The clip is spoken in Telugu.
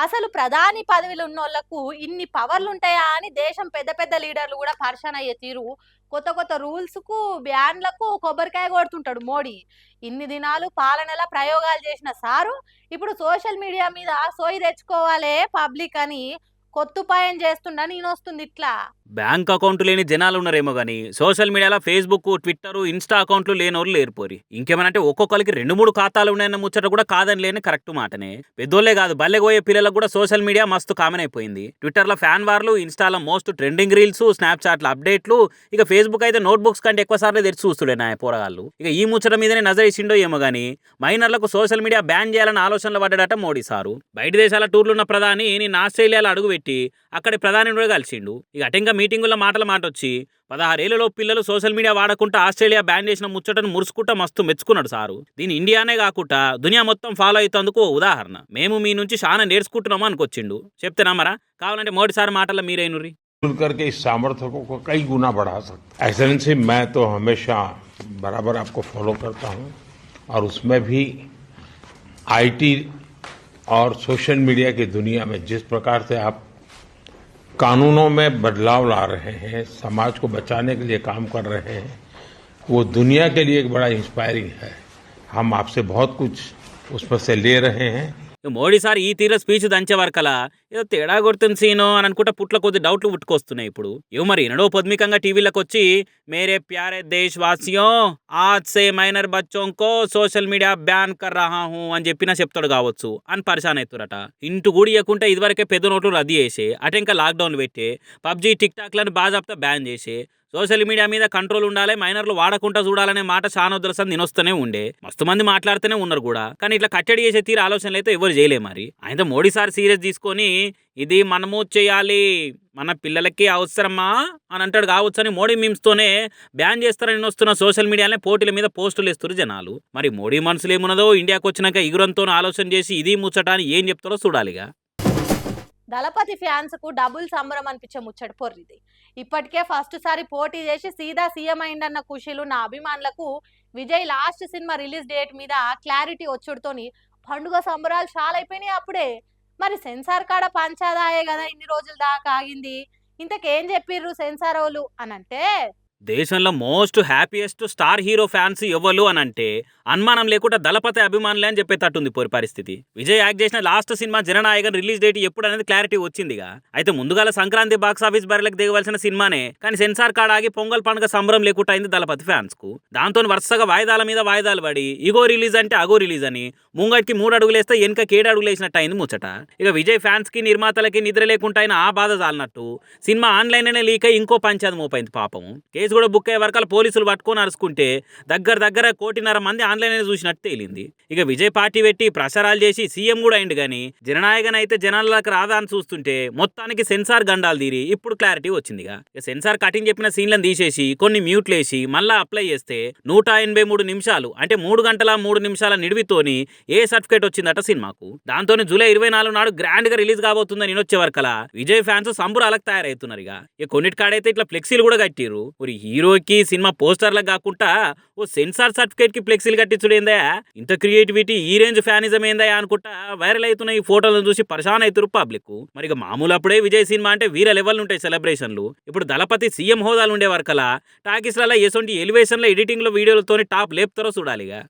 అసలు ప్రధాని పదవిలో ఉన్నోళ్లకు ఇన్ని పవర్లు ఉంటాయా అని దేశం పెద్ద పెద్ద లీడర్లు కూడా పరిశాన్ అయ్యే తీరు. కొత్త కొత్త రూల్స్ కు బ్యాన్లకు కొబ్బరికాయ కొడుతుంటాడు మోడీ. ఇన్ని దినాలు పాలనల ప్రయోగాలు చేసిన సారు ఇప్పుడు సోషల్ మీడియా మీద సోయి తెచ్చుకోవాలే పబ్లిక్ అని కొత్తుపాయం చేస్తుండ నేనొస్తుంది ఇట్లా. బ్యాంక్ అకౌంట్ లేని జనాలు ఉన్నారేమో గానీ సోషల్ మీడియాలో ఫేస్బుక్, ట్విట్టర్, ఇన్స్టా అకౌంట్లు లేనోళ్ళు లేరుపోరి. ఇంకేమనంటే ఒక్కొక్కరికి 2-3 ఖాతాలు ఉన్నాయన్న ముచ్చట కూడా కాదని లేని కరెక్ట్ మాటనే. పెద్దోళ్లే కాదు బల్లెగోయే పిల్లలకు కూడా సోషల్ మీడియా మస్తు కామన్ అయిపోయింది. ట్విట్టర్లో ఫ్యాన్ వార్లు, ఇన్స్టాలో మోస్ట్ ట్రెండింగ్ రీల్స్, స్నాప్చాట్లో అప్డేట్లు, ఇక ఫేస్బుక్ అయితే నోట్బుక్స్ కంటే ఎక్కువ సార్లు తెరిచి చూస్తుడే నా పోరగాళ్ళు. ఇక ఈ ముచ్చట మీదనే నజరేసిండో ఏమో గానీ మైనర్లకు సోషల్ మీడియా బ్యాన్ చేయాలని ఆలోచనలు పడ్డాడట మోడీ సారు. బయట దేశాల టూర్లున్న ప్రధాని నేను ఆస్ట్రేలియాలో అడుగుపెట్టి అక్కడి ప్రధాని కూడా కలిసిండు. ఇక అటెంగా మీటింగుల్లో మాట వచ్చి 16 ఏళ్లలో పిల్లలు సోషల్ మీడియా వాడకుండా ఆస్ట్రేలియా బ్యాన్ చేసిన ముచ్చటను మురుసుకుంటా మస్తు మెచ్చుకున్నాడు సారు. దీని ఇండియానే కాకుండా దునియా మొత్తం ఫాలో అవుతందుకు ఉదాహరణ. మేము మీ నుంచి చాలా నేర్చుకుంటున్నాము అనుకొచ్చిండు. చెప్తే నమ్మరా? కావాలంటే మోడీ సార్ మాటల్లో మీరేనురి. करके इस सामर्थ्य को कई गुना बढ़ा सकते हैं। एक्सेलेंसी मैं तो हमेशा बराबर आपको फॉलो करता हूं और उसमें भी आईटी और सोशल मीडिया की दुनिया में जिस प्रकार से आप कानूनों में बदलाव ला रहे हैं, समाज को बचाने के लिए काम कर रहे हैं, वो दुनिया के लिए एक बड़ा इंस्पायरिंग है। हम आपसे बहुत कुछ उसमें से ले रहे हैं। మోడీ సార్ ఈ తీర స్పీచ్ దంచే వరకలా ఏదో తేడా కొడుతుంది సీనో అని అనుకుంటా పుట్ల కొద్ది డౌట్లు పుట్టుకొస్తున్నాయి ఇప్పుడు. ఏమో మరి ఎన్నడో పొద్దుమికంగా టీవీలకు వచ్చి మేరే ప్యారే దేశ్ వాసియో ఆజ్ సే మైనర్ బచ్చోంకో సోషల్ మీడియా బ్యాన్ కర్ రహా హూ అని చెప్పినా చెప్తాడు కావచ్చు అని పరిశాన్ అవుతారట. ఇంటూ కూడా ఇవ్వకుంటే ఇదివరకే పెద్ద నోట్లు రద్దు చేసే, అటు ఇంకా లాక్డౌన్ పెట్టే, పబ్జీ, టిక్ టాక్లను బాజాప్తా బ్యాన్ చేసే, సోషల్ మీడియా మీద కంట్రోల్ ఉండాలి, మైనర్లు వాడకుండా చూడాలనే మాట చానొద్దరసని నినొస్తూనే ఉండే. మస్తు మంది మాట్లాడుతూనే ఉన్నారు కూడా. కానీ ఇట్లా కట్టడి చేసే తీరు ఆలోచనలు అయితే ఎవరు చేయలే. మరి ఆయన మోడీ సార్ సీరియస్ తీసుకొని ఇది మనము చేయాలి, మన పిల్లలకి అవసరమా అని అంటాడు కావచ్చు అని మోడీ మీమ్స్తోనే బ్యాన్ చేస్తారని వస్తున్న సోషల్ మీడియానే పోటీల మీద పోస్టులు వేస్తారు జనాలు. మరి మోడీ మనసులో ఏమున్నదో ఇండియాకి వచ్చినాక ఇగురంతో ఆలోచన చేసి ఇది ముచ్చట అని ఏం చెప్తారో చూడాలిగా. దళపతి ఫ్యాన్స్ కు డబుల్ సంబరం అనిపించే ముచ్చట పొర్రిది. ఇప్పటికే ఫస్ట్ సారి పోటీ చేసి సీదా సీఎం అయిందన్న ఖుషీలు నా అభిమానులకు Vijay last cinema release date మీద క్లారిటీ వచ్చుడుతోని పండుగ సంబరాలు చాలా అయిపోయినాయి అప్పుడే. మరి సెన్సార్ కాడ పంచాదాయే కదా ఇన్ని రోజుల దాకా ఆగింది. ఇంతకేం చెప్పిర్రు సెన్సార్ వాళ్ళు అని అంటే, దేశంలో most happiest star hero fans ఎవ్వరు అని అంటే అనుమానం లేకుండా దళపతి అభిమానులే అని చెప్పేటట్టుంది పోరి పరిస్థితి. విజయ్ యాక్ట్ చేసిన last cinema Jana Nayagan release date ఎప్పుడు అనేది క్లారిటీ వచ్చిందిగా. అయితే ముందుగాల సంక్రాంతి బాక్స్ ఆఫీస్ బరిలకు దిగవలసిన సినిమానే కానీ సెన్సార్ కార్డ్ ఆగి పొంగల్ పండుగ సంబరం లేకుండా అయింది దళపతి ఫ్యాన్స్ కు. దాంతో వరుసగా వాయిదాల మీద వాయిదాలు పడి ఇగో రిలీజ్ అంటే అగో రిలీజ్ అని ముంగటికి 3 అడుగులేస్తే వెనక 7 అడుగులు వేసినట్టు అయింది ముచ్చట. ఇక విజయ్ ఫ్యాన్స్ కి నిర్మాతలకి నిద్ర లేకుండా అయిన ఆ బాధ చాలినట్టు సినిమా ఆన్లైన్ అనే లీక్ అయి ఇంకో పంచాది మోపైంది పాపం. కేసు కూడా బుక్ అయ్యే వరకాల పోలీసులు పట్టుకొని అరుచుకుంటే దగ్గర 1.5 మంది ఆన్లైన్ చూసినట్టు తేలింది. ఇక విజయ్ పార్టీ పెట్టి ప్రచారాలు చేసి సీఎం కూడా అయింది కానీ జననాయకన్ అయితే జనాలకు రాదా అని చూస్తుంటే మొత్తానికి సెన్సార్ గండాలు తీరి ఇప్పుడు క్లారిటీ వచ్చిందిగా. ఇక సెన్సార్ కటింగ్ చెప్పిన సీన్లను తీసేసి కొన్ని మ్యూట్లేసి మళ్ళా అప్లై చేస్తే 183 నిమిషాలు అంటే 3 గంటల 3 నిమిషాల నిడివితోని ఏ సర్టిఫికేట్ వచ్చిందట సినిమాకు. దాంతో జూలై 24 నాడు గ్రాండ్ గా రిలీజ్ కాబోతుందని వచ్చే వరకలా విజయ్ ఫ్యాన్స్ సంబురాలకు తయారవుతున్నారు. ఇక కొన్నిటి కాడైతే ఇట్లా ఫ్లెక్సీలు కూడా కట్టిరు. ఒక హీరోకి సినిమా పోస్టర్లకు కాకుండా ఓ సెన్సార్ సర్టిఫికేట్ కి ఫ్లెక్సీలు కట్టించుడేందా, ఇంత క్రియేటివిటీ ఈ రేంజ్ ఫ్యానిజం ఏందా అనుకుంటా వైరల్ అవుతున్న ఈ ఫోటోలను చూసి పరిశాన్ అవుతారు పబ్లిక్. మరి ఇక మామూలు అప్పుడే విజయ్ సినిమా అంటే వీర లెవెల్ ఉంటాయి సెలబ్రేషన్లు. ఇప్పుడు దళపతి సీఎం హోదాలు ఉండే వరకలా టాకీస్లలో ఎసొంటి ఎలివేషన్ల ఎడిటింగ్ లో వీడియోలతో టాప్ లేపుతారో చూడాలిగా.